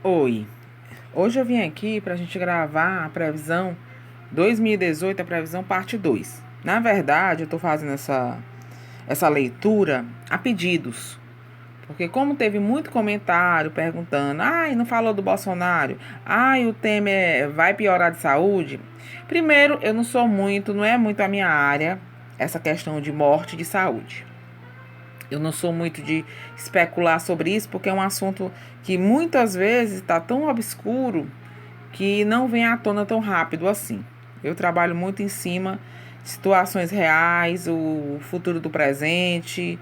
Oi, hoje eu vim aqui para a gente gravar a previsão 2018, a previsão parte 2. Na verdade, eu estou fazendo essa leitura a pedidos, porque como teve muito comentário perguntando, ai, não falou do Bolsonaro, ai, o Temer vai piorar de saúde. Primeiro, eu não sou muito, não é muito a minha área, essa questão de morte de saúde. Eu não sou muito de especular sobre isso, porque é um assunto que muitas vezes está tão obscuro que não vem à tona tão rápido assim. Eu trabalho muito em cima de situações reais, o futuro do presente,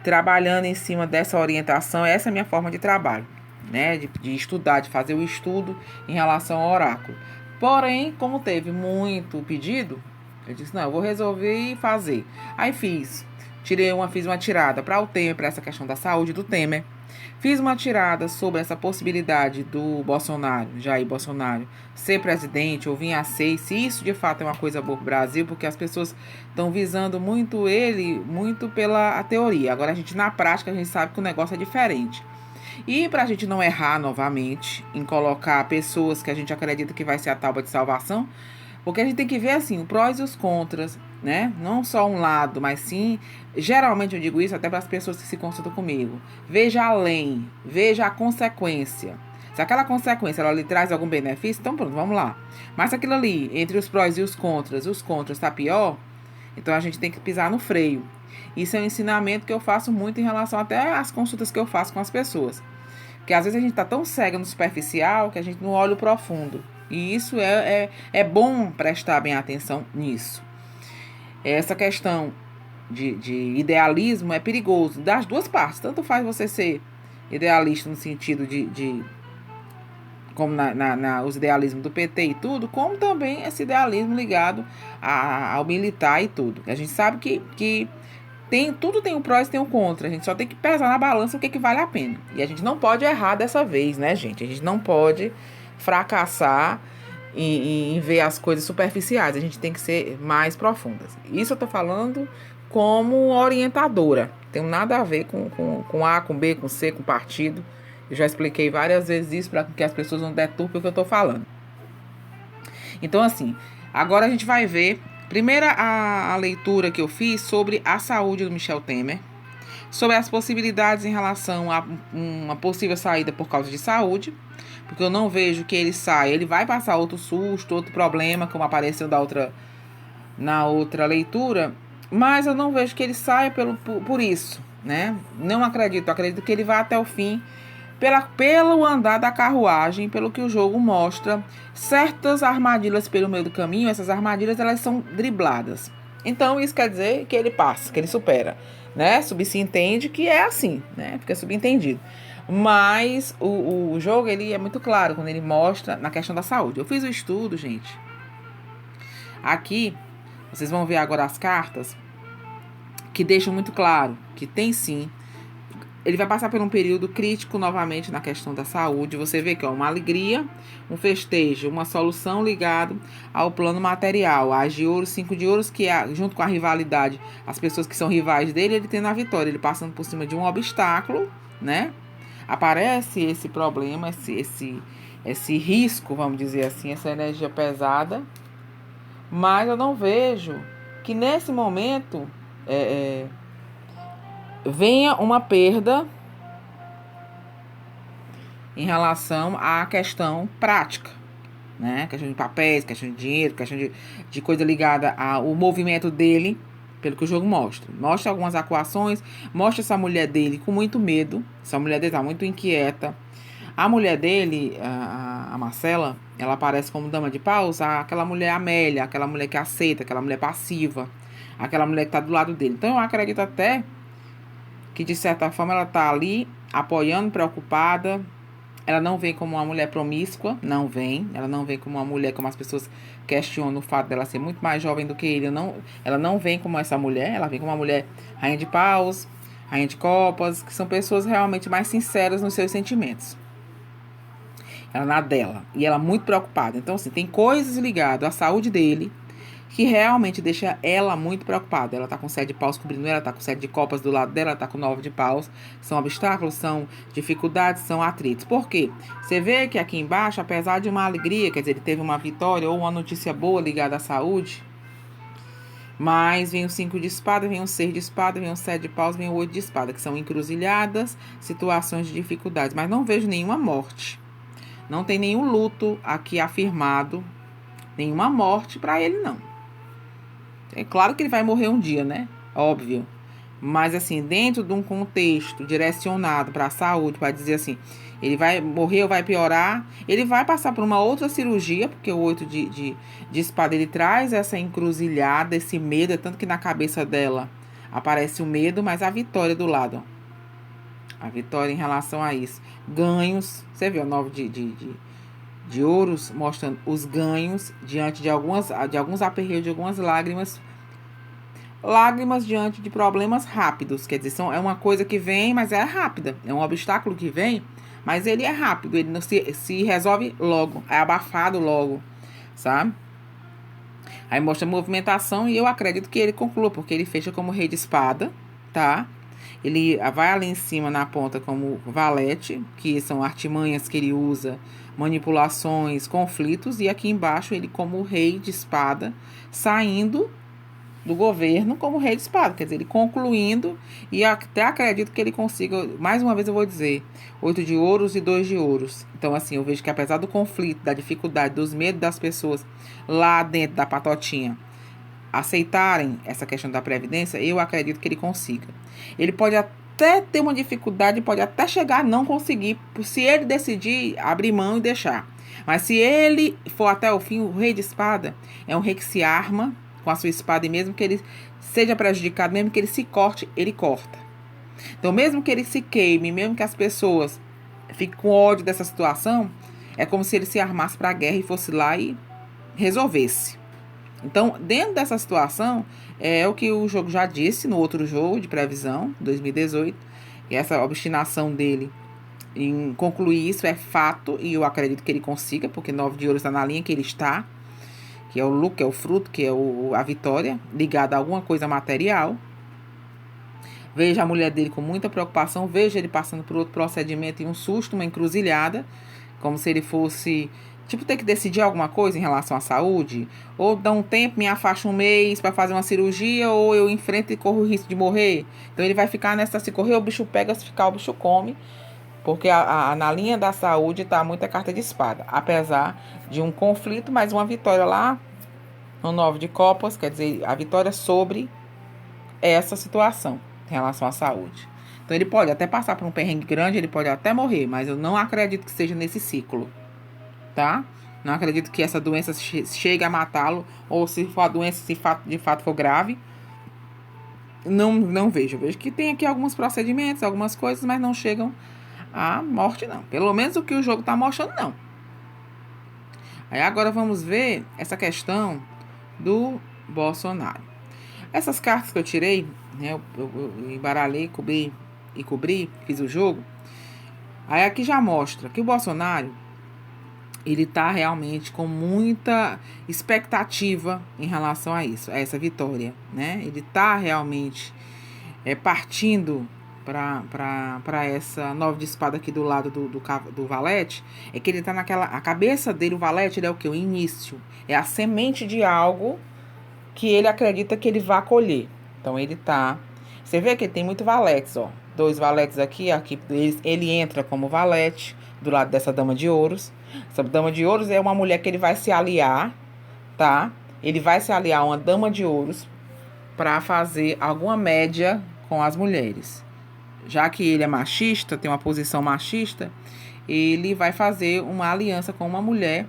trabalhando em cima dessa orientação. Essa é a minha forma de trabalho, né? De estudar, de fazer o estudo em relação ao oráculo. Porém, como teve muito pedido, eu disse, não, eu vou resolver e fazer. Aí fiz uma tirada para o Temer, para essa questão da saúde do Temer. Fiz uma tirada sobre essa possibilidade do Bolsonaro, Jair Bolsonaro, ser presidente ou vir a ser, se isso de fato é uma coisa boa para o Brasil, porque as pessoas estão visando muito ele, muito pela teoria. Agora, na prática, a gente sabe que o negócio é diferente. E para a gente não errar novamente em colocar pessoas que a gente acredita que vai ser a tábua de salvação, porque a gente tem que ver assim, os prós e os contras, né? Não só um lado, mas sim, geralmente eu digo isso até para as pessoas que se consultam comigo. Veja além, veja a consequência. Se aquela consequência ela lhe traz algum benefício, então pronto, vamos lá. Mas se aquilo ali, entre os prós e os contras está pior, então a gente tem que pisar no freio. Isso é um ensinamento que eu faço muito em relação até às consultas que eu faço com as pessoas. Porque às vezes a gente está tão cega no superficial que a gente não olha o profundo. E isso é bom prestar bem atenção nisso. Essa questão de idealismo é perigoso das duas partes. Tanto faz você ser idealista no sentido de como os idealismos do PT e tudo, como também esse idealismo ligado ao militar e tudo. A gente sabe que tudo tem um pró e tem um contra. A gente só tem que pesar na balança o que vale a pena. E a gente não pode errar dessa vez, né, gente? A gente não pode fracassar em ver as coisas superficiais. A gente tem que ser mais profundas. Isso eu tô falando como orientadora. Tem nada a ver com A, com B, com C, com partido. Eu já expliquei várias vezes isso para que as pessoas não deturpem o que eu tô falando. Então, assim, agora a gente vai ver. Primeiro, a leitura que eu fiz sobre a saúde do Michel Temer, sobre as possibilidades em relação a uma possível saída por causa de saúde, porque eu não vejo que ele saia. Ele vai passar outro susto, outro problema, como apareceu na outra leitura, mas eu não vejo que ele saia por isso, né? Não acredito que ele vá até o fim, pelo andar da carruagem, pelo que o jogo mostra, certas armadilhas pelo meio do caminho, essas armadilhas elas são dribladas. Então isso quer dizer que ele passa, que ele supera, né? Subentende que é assim, né? Fica subentendido. Mas o jogo ele é muito claro quando ele mostra na questão da saúde. Eu fiz o estudo, gente. Aqui, vocês vão ver agora as cartas que deixam muito claro que tem sim. Ele vai passar por um período crítico novamente na questão da saúde. Você vê que é uma alegria, um festejo, uma solução ligada ao plano material. As de ouro, 5 de ouros, que é, junto com a rivalidade, as pessoas que são rivais dele, ele tendo a vitória. Ele passando por cima de um obstáculo, né? Aparece esse problema, esse risco, vamos dizer assim, essa energia pesada. Mas eu não vejo que nesse momento venha uma perda em relação à questão prática, né? Questão de papéis, questão de dinheiro, questão de coisa ligada ao movimento dele, pelo que o jogo mostra. Mostra algumas acuações, mostra essa mulher dele com muito medo, essa mulher dele tá muito inquieta. A mulher dele, a Marcela, ela aparece como dama de paus, aquela mulher Amélia, aquela mulher que aceita, aquela mulher passiva, aquela mulher que tá do lado dele. Então eu acredito até que de certa forma ela tá ali apoiando, preocupada. Ela não vem como uma mulher promíscua, não vem. Ela não vem como uma mulher, como as pessoas questionam o fato dela ser muito mais jovem do que ele. Ela não vem como essa mulher, ela vem como uma mulher rainha de paus, rainha de copas, que são pessoas realmente mais sinceras nos seus sentimentos. Ela na dela. E ela muito preocupada. Então, assim, tem coisas ligadas à saúde dele, que realmente deixa ela muito preocupada. Ela tá com 7 de paus cobrindo ela, tá com 7 de copas do lado dela, tá com 9 de paus. São obstáculos, são dificuldades, são atritos. Por quê? Você vê que aqui embaixo, apesar de uma alegria, quer dizer, ele teve uma vitória ou uma notícia boa ligada à saúde, mas vem o 5 de espada, vem o 6 de espada, vem o 7 de paus, vem o 8 de espada, que são encruzilhadas, situações de dificuldades. Mas não vejo nenhuma morte. Não tem nenhum luto aqui afirmado, nenhuma morte para ele, não. É claro que ele vai morrer um dia, né? Óbvio. Mas, assim, dentro de um contexto direcionado para a saúde, para dizer assim, ele vai morrer ou vai piorar, ele vai passar por uma outra cirurgia, porque o 8 de espada, ele traz essa encruzilhada, esse medo, é tanto que na cabeça dela aparece o medo, mas a vitória do lado, ó. A vitória em relação a isso. Ganhos, você vê o 9 de ouros, mostrando os ganhos diante de alguns aperreios, de algumas lágrimas. Lágrimas diante de problemas rápidos, quer dizer, é uma coisa que vem, mas é rápida. É um obstáculo que vem, mas ele é rápido, ele não se resolve logo, é abafado logo, sabe? Aí mostra a movimentação e eu acredito que ele conclua, porque ele fecha como rei de espada, tá? Ele vai ali em cima na ponta como valete, que são artimanhas que ele usa, manipulações, conflitos, e aqui embaixo ele como rei de espada, saindo do governo como rei de espada, quer dizer, ele concluindo, e até acredito que ele consiga, mais uma vez eu vou dizer, 8 de ouros e 2 de ouros. Então, assim, eu vejo que apesar do conflito, da dificuldade, dos medos das pessoas lá dentro da patotinha aceitarem essa questão da previdência, eu acredito que ele consiga. Ele pode até ter uma dificuldade, pode até chegar a não conseguir, se ele decidir abrir mão e deixar. Mas se ele for até o fim, o rei de espada é um rei que se arma com a sua espada, e mesmo que ele seja prejudicado, mesmo que ele se corte, ele corta. Então, mesmo que ele se queime, mesmo que as pessoas fiquem com ódio dessa situação, é como se ele se armasse para a guerra e fosse lá e resolvesse. Então, dentro dessa situação, é o que o jogo já disse no outro jogo de previsão, 2018, e essa obstinação dele em concluir isso é fato, e eu acredito que ele consiga, porque 9 de ouro está na linha que ele está, que é o lucro, que é o fruto, que é a vitória, ligada a alguma coisa material. Veja a mulher dele com muita preocupação, veja ele passando por outro procedimento e um susto, uma encruzilhada, como se ele fosse, tipo, ter que decidir alguma coisa em relação à saúde, ou dá um tempo, me afasto um mês para fazer uma cirurgia, ou eu enfrento e corro o risco de morrer. Então ele vai ficar nessa, se correr o bicho pega, se ficar o bicho come, porque na linha da saúde está muita carta de espada, apesar de um conflito, mas uma vitória lá no 9 de copas, quer dizer, a vitória sobre essa situação em relação à saúde. Então ele pode até passar por um perrengue grande, ele pode até morrer, mas eu não acredito que seja nesse ciclo, tá? Não acredito que essa doença chegue a matá-lo, ou se for a doença, se de fato for grave, não vejo. Eu vejo que tem aqui alguns procedimentos, algumas coisas, mas não chegam à morte, não. Pelo menos o que o jogo está mostrando, não. Aí agora vamos ver essa questão do Bolsonaro. Essas cartas que eu tirei, né, eu embaralhei, cobri, fiz o jogo. Aí aqui já mostra que o Bolsonaro, ele tá realmente com muita expectativa em relação a isso, a essa vitória, né? Ele tá realmente partindo para essa 9 de espada aqui do lado do valete, é que ele tá naquela, a cabeça dele, o valete, ele é o que? O início, é a semente de algo que ele acredita que ele vai colher. Então ele tá, você vê que ele tem muito valetes, ó, 2 valetes aqui ele entra como valete do lado dessa dama de ouros. Essa dama de ouros é uma mulher que ele vai se aliar, tá? Ele vai se aliar a uma dama de ouros para fazer alguma média com as mulheres. Já que ele é machista, tem uma posição machista, ele vai fazer uma aliança com uma mulher.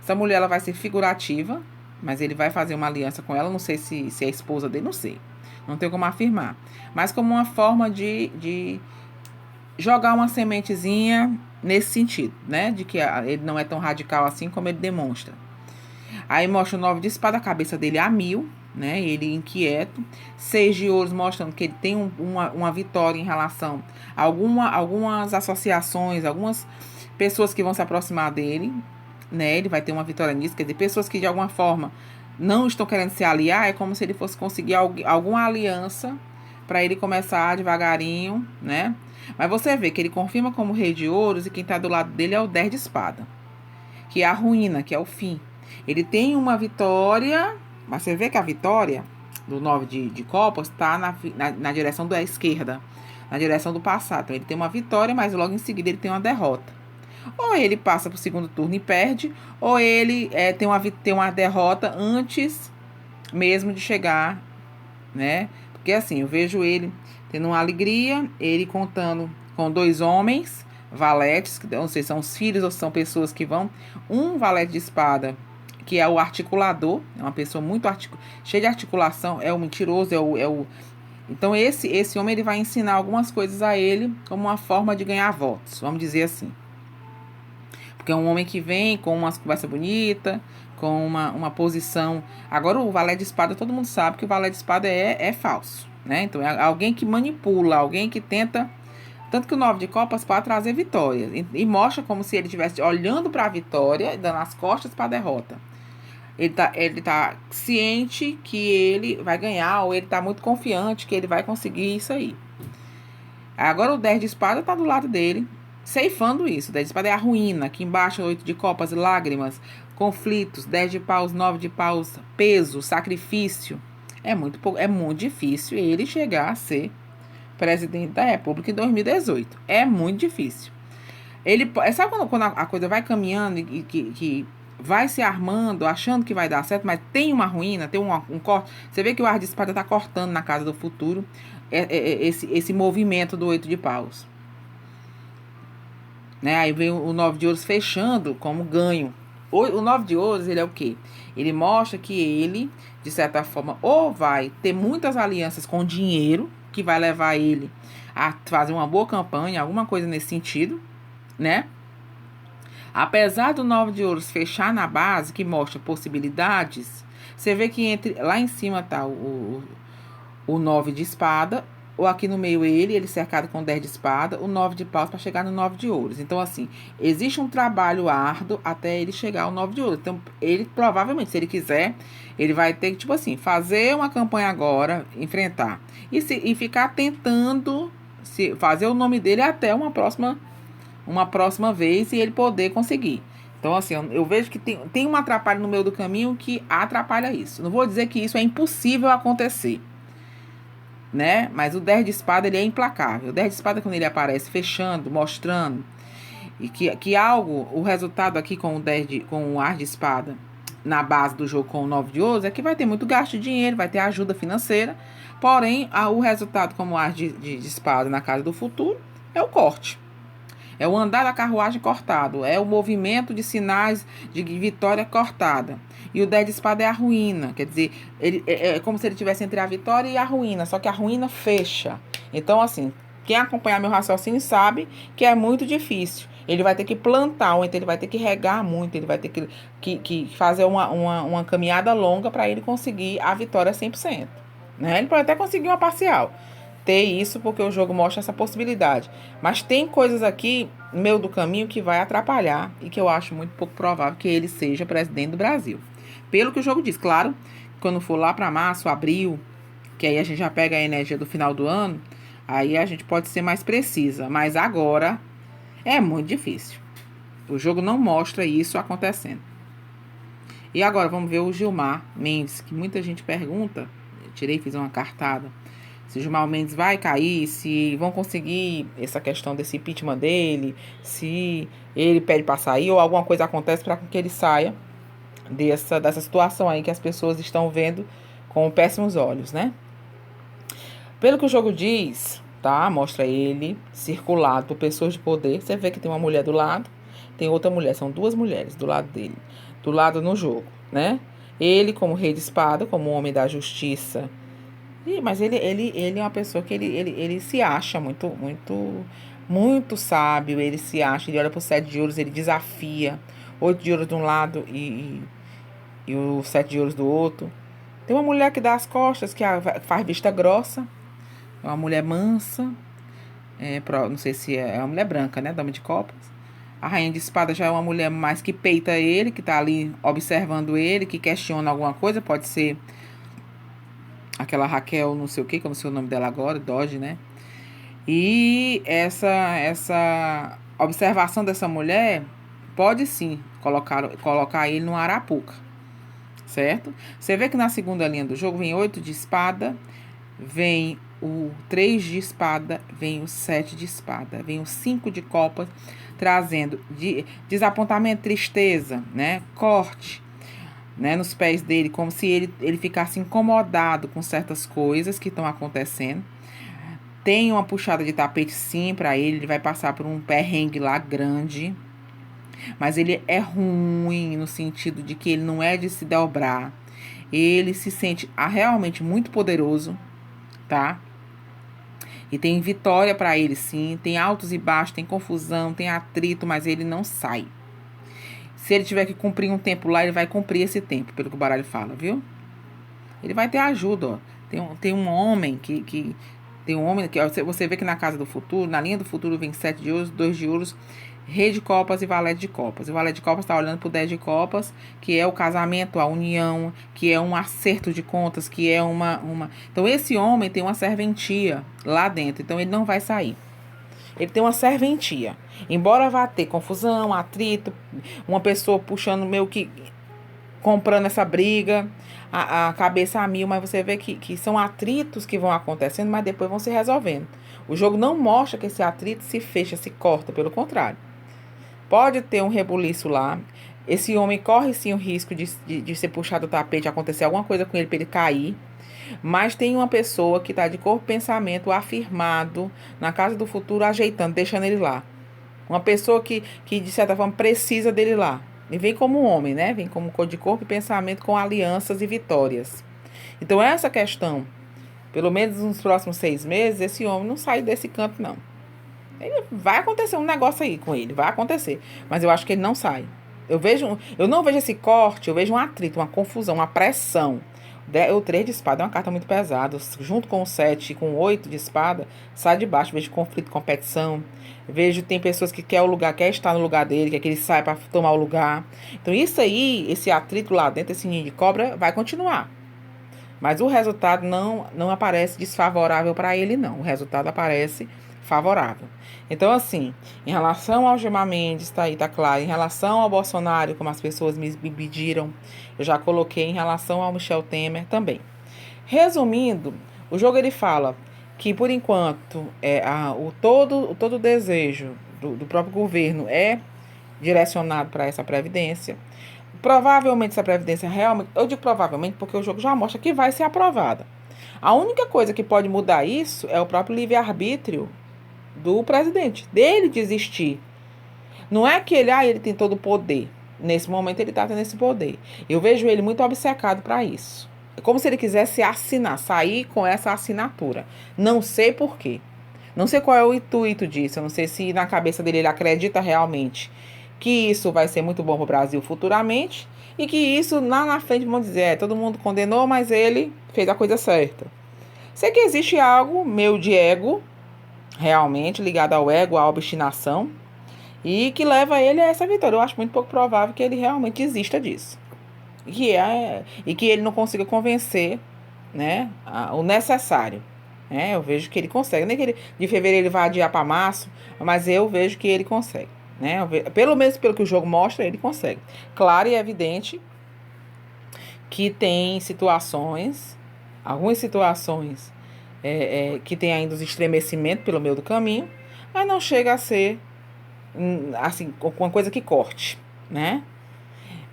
Essa mulher, ela vai ser figurativa, mas ele vai fazer uma aliança com ela. Não sei se é a esposa dele, não sei. Não tenho como afirmar. Mas como uma forma de jogar uma sementezinha nesse sentido, né? De que ele não é tão radical assim como ele demonstra. Aí mostra o 9 de espada, a cabeça dele a 1000, né? Ele inquieto. 6 de ouros mostrando que ele tem uma vitória em relação a algumas associações, algumas pessoas que vão se aproximar dele, né? Ele vai ter uma vitória nisso, quer dizer, pessoas que de alguma forma não estão querendo se aliar, é como se ele fosse conseguir alguma aliança para ele começar devagarinho, né? Mas você vê que ele confirma como rei de ouros e quem está do lado dele é o 10 de espada, que é a ruína, que é o fim. Ele tem uma vitória, mas você vê que a vitória do 9 de copas está na direção da esquerda, na direção do passado. Então ele tem uma vitória, mas logo em seguida ele tem uma derrota. Ou ele passa para o segundo turno e perde, ou ele tem uma derrota antes mesmo de chegar, né? Porque assim, eu vejo ele tendo uma alegria, ele contando com 2 homens, valetes, que não sei se são os filhos ou são pessoas que vão. Um valete de espada, que é o articulador, é uma pessoa muito cheia de articulação, é o mentiroso, Então esse homem ele vai ensinar algumas coisas a ele como uma forma de ganhar votos, vamos dizer assim. Porque é um homem que vem com uma conversa bonita, com uma posição. Agora, o valete de espada, todo mundo sabe que o valete de espada é falso, né? Então, é alguém que manipula, alguém que tenta. Tanto que o 9 de copas para trazer vitória. E mostra como se ele estivesse olhando para a vitória e dando as costas para a derrota. Ele tá ciente que ele vai ganhar, ou ele tá muito confiante que ele vai conseguir isso aí. Agora, o 10 de espada tá do lado dele, ceifando isso. 10 de espada é a ruína. Aqui embaixo, 8 de copas, lágrimas, conflitos. 10 de paus, 9 de paus, peso, sacrifício. É muito difícil ele chegar a ser presidente da República em 2018. É muito difícil. Sabe quando a coisa vai caminhando e que vai se armando, achando que vai dar certo, mas tem uma ruína, tem um corte. Você vê que o ar de espada tá cortando na casa do futuro esse movimento do 8 de paus. Né? Aí vem o 9 de ouros fechando como ganho. O 9 de ouros, ele é o quê? Ele mostra que ele, de certa forma, ou vai ter muitas alianças com dinheiro, que vai levar ele a fazer uma boa campanha, alguma coisa nesse sentido, né? Apesar do 9 de ouros fechar na base, que mostra possibilidades, você vê que lá em cima tá o 9 de espada, ou aqui no meio ele cercado com 10 de espada, o 9 de paus para chegar no 9 de ouros. Então, assim, existe um trabalho árduo até ele chegar ao 9 de ouros. Então, ele provavelmente, se ele quiser, ele vai ter que, tipo assim, fazer uma campanha agora, enfrentar. E ficar tentando fazer o nome dele até uma próxima vez e ele poder conseguir. Então, assim, eu vejo que tem um atrapalho no meio do caminho que atrapalha isso. Não vou dizer que isso é impossível acontecer, né? Mas o 10 de espada, ele é implacável. O 10 de espada, quando ele aparece fechando, mostrando, e que algo, o resultado aqui com o ar de espada na base do jogo com o 9 de ouros é que vai ter muito gasto de dinheiro, vai ter ajuda financeira, porém, o resultado como o ar de espada na casa do futuro é o corte. É o andar da carruagem cortado, é o movimento de sinais de vitória cortada. E o 10 de espada é a ruína, quer dizer, é como se ele estivesse entre a vitória e a ruína, só que a ruína fecha. Então, assim, quem acompanhar meu raciocínio sabe que é muito difícil. Ele vai ter que plantar, ou então ele vai ter que regar muito, ele vai ter que fazer uma caminhada longa para ele conseguir a vitória 100%. Né? Ele pode até conseguir uma parcial. Ter isso porque o jogo mostra essa possibilidade. Mas tem coisas aqui no meio do caminho que vai atrapalhar e que eu acho muito pouco provável que ele seja presidente do Brasil. Pelo que o jogo diz, claro, quando for lá para março, abril, que aí a gente já pega a energia do final do ano, aí a gente pode ser mais precisa. Mas agora é muito difícil. O jogo não mostra isso acontecendo. E agora vamos ver o Gilmar Mendes, que muita gente pergunta. Eu tirei e fiz uma cartada. Se o Gilmar Mendes vai cair, se vão conseguir essa questão desse impeachment dele, se ele pede para sair ou alguma coisa acontece para que ele saia dessa situação aí que as pessoas estão vendo com péssimos olhos, né? Pelo que o jogo diz, tá? Mostra ele circulado por pessoas de poder. Você vê que tem uma mulher do lado, tem outra mulher, são 2 mulheres do lado dele, do lado no jogo, né? Ele como rei de espada, como homem da justiça. Mas ele é uma pessoa que ele se acha muito sábio, ele se acha, ele olha pro 7 de ouros, ele desafia, 8 de ouros de um lado e o 7 de ouros do outro. Tem uma mulher que dá as costas, que faz vista grossa, é uma mulher mansa, não sei se é uma mulher branca, né, dama de copas, A rainha de espada já é uma mulher mais que peita ele, que tá ali observando ele, que questiona alguma coisa. Pode ser aquela Raquel, não sei o que eu não sei o nome dela agora, Dodge, né? E essa observação dessa mulher pode sim colocar ele no Arapuca, certo? Você vê que na segunda linha do jogo vem 8 de espada, vem o 3 de espada, vem o 7 de espada, vem o 5 de copas, trazendo desapontamento, tristeza, né? Corte, né? Nos pés dele, como se ele ficasse incomodado com certas coisas que estão acontecendo. Tem uma puxada de tapete sim para ele vai passar por um perrengue lá grande, mas ele é ruim no sentido de que ele não é de se dobrar. Ele se sente realmente muito poderoso, tá? E tem vitória para ele sim, tem altos e baixos, tem confusão, tem atrito, mas ele não sai. Se ele tiver que cumprir um tempo lá, ele vai cumprir esse tempo, pelo que o baralho fala, viu? Ele vai ter ajuda, ó. Tem um homem que tem um homem que você vê que na casa do futuro, na linha do futuro vem 7 de ouros, 2 de ouros, rei de copas e valete de copas. O valete de copas está olhando para o 10 de copas, que é o casamento, a união, que é um acerto de contas, que é uma... Então, esse homem tem uma serventia lá dentro, então ele não vai sair. Ele tem uma serventia. Embora vá ter confusão, atrito, uma pessoa puxando meio que... comprando essa briga, a cabeça a mil, mas você vê que são atritos que vão acontecendo, mas depois vão se resolvendo. O jogo não mostra que esse atrito se fecha, se corta, pelo contrário. Pode ter um rebuliço lá. Esse homem corre sim o risco de ser puxado do tapete, acontecer alguma coisa com ele para ele cair. Mas tem uma pessoa que está de corpo e pensamento afirmado na casa do futuro, ajeitando, deixando ele lá. Uma pessoa que de certa forma precisa dele lá. E vem como homem, né? Vem como de corpo e pensamento com alianças e vitórias. Então, essa questão, pelo menos nos próximos 6 meses, esse homem não sai desse campo, não. Vai acontecer um negócio aí com ele, vai acontecer. Mas eu acho que ele não sai. Eu não vejo esse corte, eu vejo um atrito, uma confusão, uma pressão. O 3 de espada é uma carta muito pesada. Junto com o 7 e com o 8 de espada, sai de baixo. Vejo conflito, competição. Vejo tem pessoas que quer estar no lugar dele, quer que ele saia para tomar o lugar. Então isso aí, esse atrito lá dentro, esse ninho de cobra, vai continuar. Mas o resultado não aparece desfavorável para ele, não. O resultado aparece favorável. Então, assim, em relação ao Gilmar Mendes, tá aí, tá claro. Em relação ao Bolsonaro, como as pessoas me pediram, eu já coloquei em relação ao Michel Temer também. Resumindo, o jogo ele fala que, por enquanto, todo o desejo do próprio governo é direcionado para essa previdência. Provavelmente essa previdência realmente... Eu digo provavelmente porque o jogo já mostra que vai ser aprovada. A única coisa que pode mudar isso é o próprio livre-arbítrio do presidente, dele desistir. Não é que ele tem todo o poder. Nesse momento ele está tendo esse poder. Eu vejo ele muito obcecado para isso. É como se ele quisesse sair com essa assinatura. Não sei por quê. Não sei qual é o intuito disso. Eu não sei se na cabeça dele ele acredita realmente que isso vai ser muito bom para o Brasil futuramente e que isso lá na frente vão dizer, todo mundo condenou, mas ele fez a coisa certa. Sei que existe algo meio de ego, realmente ligado ao ego, à obstinação, e que leva ele a essa vitória. Eu acho muito pouco provável que ele realmente desista disso. E que ele não consiga convencer, né, o necessário. Eu vejo que ele consegue. Nem que ele, de fevereiro ele vai adiar para março, mas eu vejo que ele consegue. Pelo menos pelo que o jogo mostra, ele consegue. Claro e evidente que tem situações, algumas situações que tem ainda os estremecimentos pelo meio do caminho, mas não chega a ser assim, uma coisa que corte, né?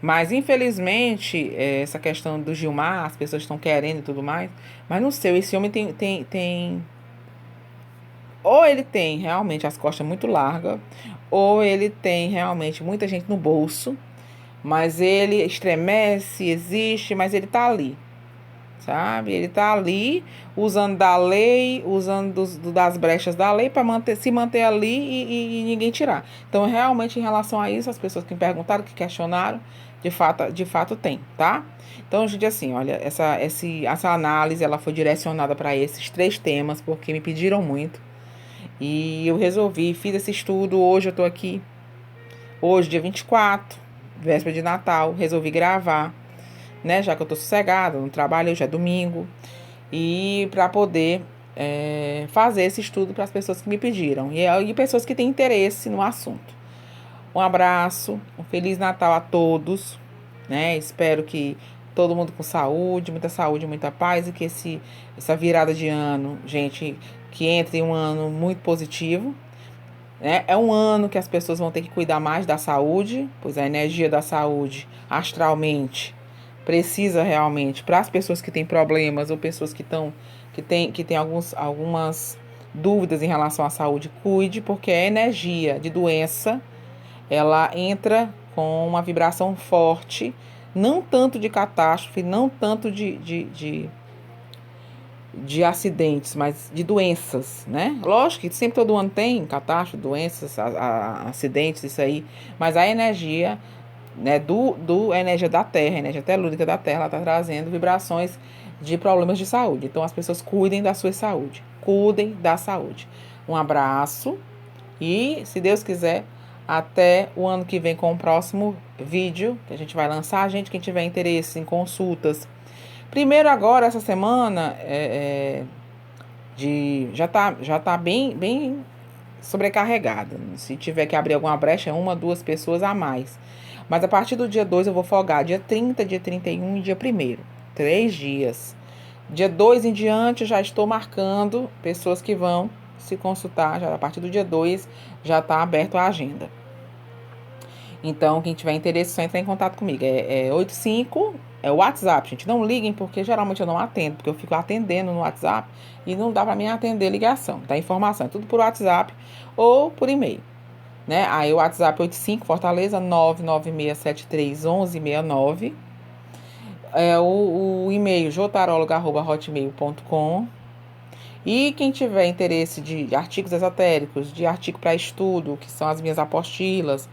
Mas infelizmente, essa questão do Gilmar, as pessoas estão querendo e tudo mais, mas não sei, esse homem tem ou ele tem realmente as costas muito largas, ou ele tem realmente muita gente no bolso, mas ele estremece, existe, mas ele tá ali, sabe? Ele tá ali usando da lei, usando das brechas da lei para se manter ali e ninguém tirar. Então, realmente, em relação a isso, as pessoas que me perguntaram, que questionaram, de fato tem, tá? Então, gente, assim, olha, essa análise, ela foi direcionada para esses 3 temas, porque me pediram muito. E eu resolvi, fiz esse estudo, hoje eu tô aqui Hoje, dia 24, véspera de Natal, resolvi gravar, né? Já que eu tô sossegada, não trabalho, hoje é domingo. E para poder fazer esse estudo para as pessoas que me pediram. E pessoas que têm interesse no assunto. Um abraço, um Feliz Natal a todos, né? Espero que todo mundo com saúde, muita paz e que essa virada de ano, gente, que entre em um ano muito positivo, né? É um ano que as pessoas vão ter que cuidar mais da saúde, pois a energia da saúde, astralmente, precisa realmente, para as pessoas que têm problemas ou pessoas que têm algumas dúvidas em relação à saúde, cuide, porque a energia de doença ela entra com uma vibração forte, não tanto de catástrofe, não tanto de acidentes, mas de doenças, né? Lógico que sempre todo ano tem catástrofe, doenças, acidentes, isso aí, mas a energia, né, a energia da Terra, a energia telúrica da Terra, ela está trazendo vibrações de problemas de saúde. Então as pessoas cuidem da sua saúde, cuidem da saúde. Um abraço e, se Deus quiser, até o ano que vem com o próximo vídeo que a gente vai lançar. Gente, quem tiver interesse em consultas. Primeiro agora, essa semana, já tá bem sobrecarregada. Se tiver que abrir alguma brecha, 1, 2 pessoas a mais. Mas a partir do dia 2 eu vou folgar. Dia 30, dia 31 e dia 1º. 3 dias. Dia 2 em diante, já estou marcando pessoas que vão se consultar. Já a partir do dia 2 já está aberto a agenda. Então, quem tiver interesse, só entrar em contato comigo. É 85, é o WhatsApp, gente. Não liguem, porque geralmente eu não atendo, porque eu fico atendendo no WhatsApp e não dá para mim atender ligação, tá? Informação, é tudo por WhatsApp ou por e-mail, né? Aí o WhatsApp 85 Fortaleza 996731169. O e-mail jotaróloga@hotmail.com. E quem tiver interesse de artigos esotéricos, de artigo para estudo, que são as minhas apostilas,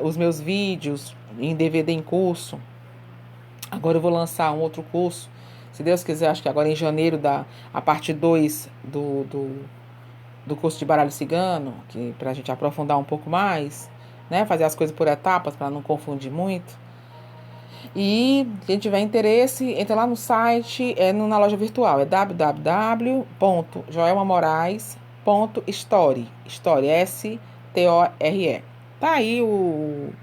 os meus vídeos em DVD em curso. Agora eu vou lançar um outro curso, se Deus quiser, acho que agora em janeiro, a parte 2 do curso de baralho cigano, que pra gente aprofundar um pouco mais, né? Fazer as coisas por etapas para não confundir muito. E quem tiver interesse, entra lá no site, na loja virtual, é www.joelmamorais.store. Story, S-T-O-R-E. Tá aí eu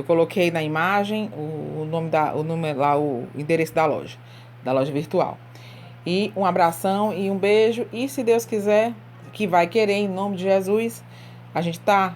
coloquei na imagem o nome lá, o endereço da loja virtual. E um abração e um beijo. E se Deus quiser, que vai querer, em nome de Jesus, a gente tá